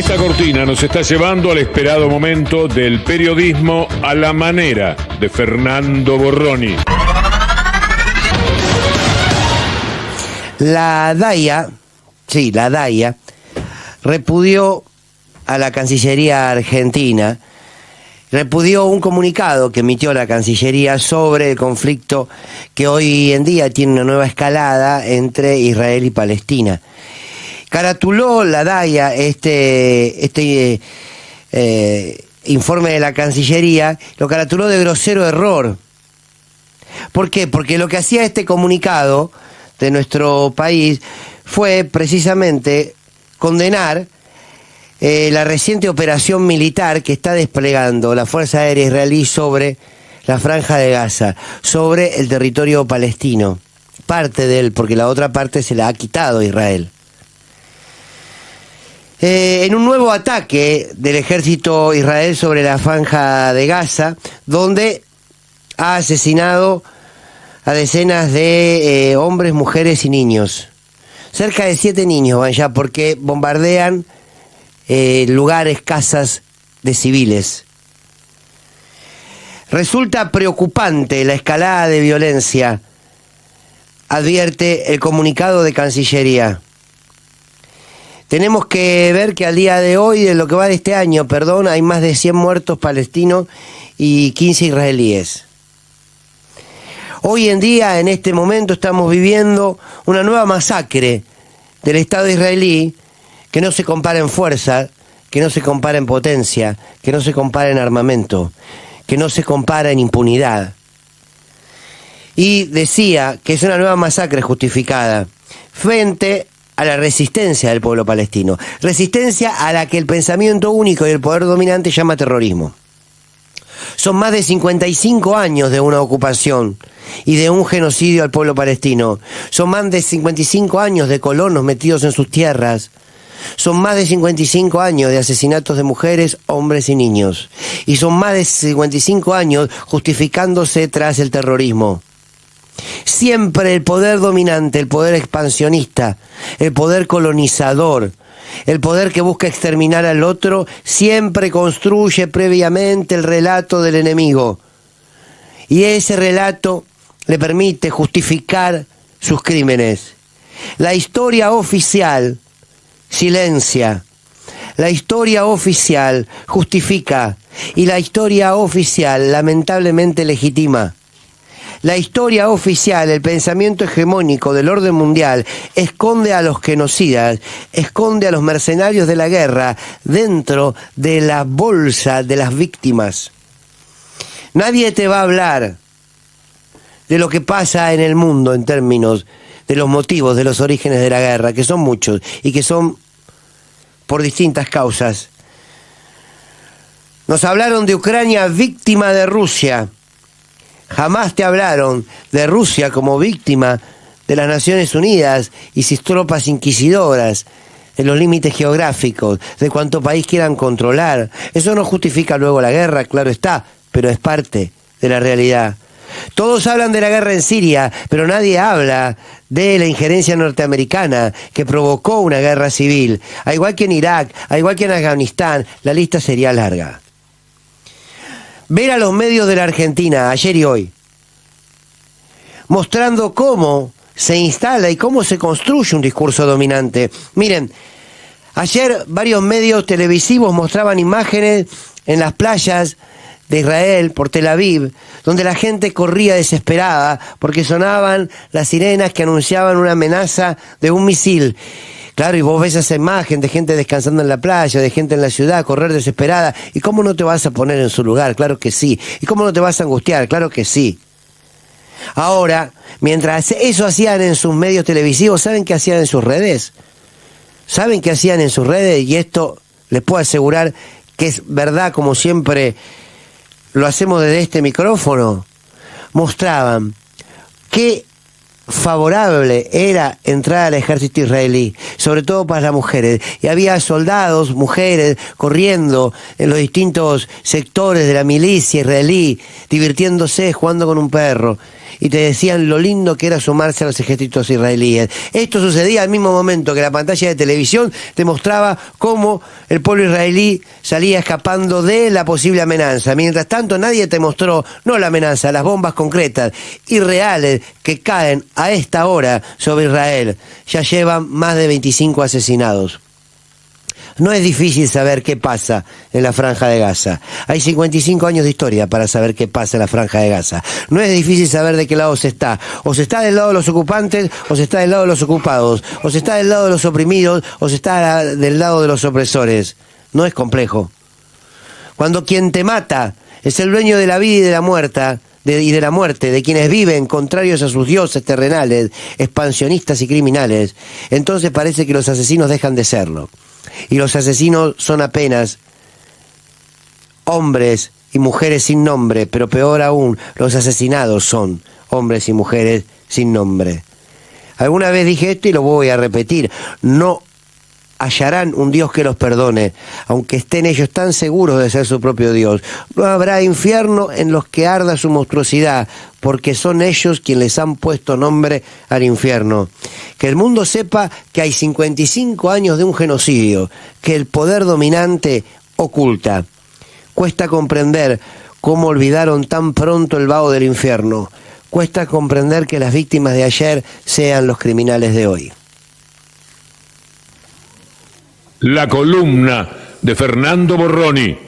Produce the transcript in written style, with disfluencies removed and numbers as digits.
Esta cortina nos está llevando al esperado momento del periodismo a la manera de Fernando Borroni. La DAIA, repudió a la Cancillería argentina, repudió un comunicado que emitió la Cancillería sobre el conflicto que hoy en día tiene una nueva escalada entre Israel y Palestina. Caratuló la DAIA este informe de la Cancillería, lo caratuló de grosero error. ¿Por qué? Porque lo que hacía este comunicado de nuestro país fue precisamente condenar la reciente operación militar que está desplegando la Fuerza Aérea Israelí sobre la Franja de Gaza, sobre el territorio palestino, parte de él, porque la otra parte se la ha quitado Israel. En un nuevo ataque del ejército Israel sobre la Franja de Gaza, donde ha asesinado a decenas de hombres, mujeres y niños. Cerca de 7 niños van ya, porque bombardean lugares, casas de civiles. Resulta preocupante la escalada de violencia, advierte el comunicado de Cancillería. Tenemos que ver que al día de hoy, de lo que va de este año, hay más de 100 muertos palestinos y 15 israelíes. Hoy en día, en este momento, estamos viviendo una nueva masacre del Estado israelí que no se compara en fuerza, que no se compara en potencia, que no se compara en armamento, que no se compara en impunidad. Y decía que es una nueva masacre justificada frente a la resistencia del pueblo palestino, resistencia a la que el pensamiento único y el poder dominante llama terrorismo. Son más de 55 años de una ocupación y de un genocidio al pueblo palestino. Son más de 55 años de colonos metidos en sus tierras. Son más de 55 años de asesinatos de mujeres, hombres y niños. Y son más de 55 años justificándose tras el terrorismo. Siempre el poder dominante, el poder expansionista, el poder colonizador, el poder que busca exterminar al otro, siempre construye previamente el relato del enemigo. Y ese relato le permite justificar sus crímenes. La historia oficial silencia. La historia oficial justifica. Y la historia oficial lamentablemente legitima. La historia oficial, el pensamiento hegemónico del orden mundial, esconde a los genocidas, esconde a los mercenarios de la guerra dentro de la bolsa de las víctimas. Nadie te va a hablar de lo que pasa en el mundo en términos de los motivos, de los orígenes de la guerra, que son muchos y que son por distintas causas. Nos hablaron de Ucrania víctima de Rusia. Jamás te hablaron de Rusia como víctima de las Naciones Unidas y sus tropas inquisidoras, de los límites geográficos, de cuánto país quieran controlar. Eso no justifica luego la guerra, claro está, pero es parte de la realidad. Todos hablan de la guerra en Siria, pero nadie habla de la injerencia norteamericana que provocó una guerra civil. Al igual que en Irak, al igual que en Afganistán, la lista sería larga. Ver a los medios de la Argentina, ayer y hoy, mostrando cómo se instala y cómo se construye un discurso dominante. Miren, ayer varios medios televisivos mostraban imágenes en las playas de Israel, por Tel Aviv, donde la gente corría desesperada porque sonaban las sirenas que anunciaban una amenaza de un misil. Claro, y vos ves esa imagen de gente descansando en la playa, de gente en la ciudad, correr desesperada. ¿Y cómo no te vas a poner en su lugar? Claro que sí. ¿Y cómo no te vas a angustiar? Claro que sí. Ahora, mientras eso hacían en sus medios televisivos, ¿saben qué hacían en sus redes? ¿Saben qué hacían en sus redes? Y esto les puedo asegurar que es verdad, como siempre lo hacemos desde este micrófono. Mostraban qué favorable era entrar al ejército israelí, sobre todo para las mujeres, y había soldados, mujeres, corriendo en los distintos sectores de la milicia israelí, divirtiéndose, jugando con un perro. y te decían lo lindo que era sumarse a los ejércitos israelíes. Esto sucedía al mismo momento que la pantalla de televisión te mostraba cómo el pueblo israelí salía escapando de la posible amenaza. Mientras tanto, nadie te mostró, no la amenaza, las bombas concretas y reales que caen a esta hora sobre Israel. Ya llevan más de 25 asesinados. No es difícil saber qué pasa en la Franja de Gaza. Hay 55 años de historia para saber qué pasa en la Franja de Gaza. No es difícil saber de qué lado se está. O se está del lado de los ocupantes, o se está del lado de los ocupados. O se está del lado de los oprimidos, o se está del lado de los opresores. No es complejo. Cuando quien te mata es el dueño de la vida y de la muerte, de quienes viven contrarios a sus dioses terrenales, expansionistas y criminales, entonces parece que los asesinos dejan de serlo. Y los asesinos son apenas hombres y mujeres sin nombre, pero peor aún, los asesinados son hombres y mujeres sin nombre. Alguna vez dije esto y lo voy a repetir: no hallarán un Dios que los perdone, aunque estén ellos tan seguros de ser su propio Dios. No habrá infierno en los que arda su monstruosidad, porque son ellos quienes les han puesto nombre al infierno. Que el mundo sepa que hay 55 años de un genocidio que el poder dominante oculta. Cuesta comprender cómo olvidaron tan pronto el vaho del infierno. Cuesta comprender que las víctimas de ayer sean los criminales de hoy. La columna de Fernando Borroni.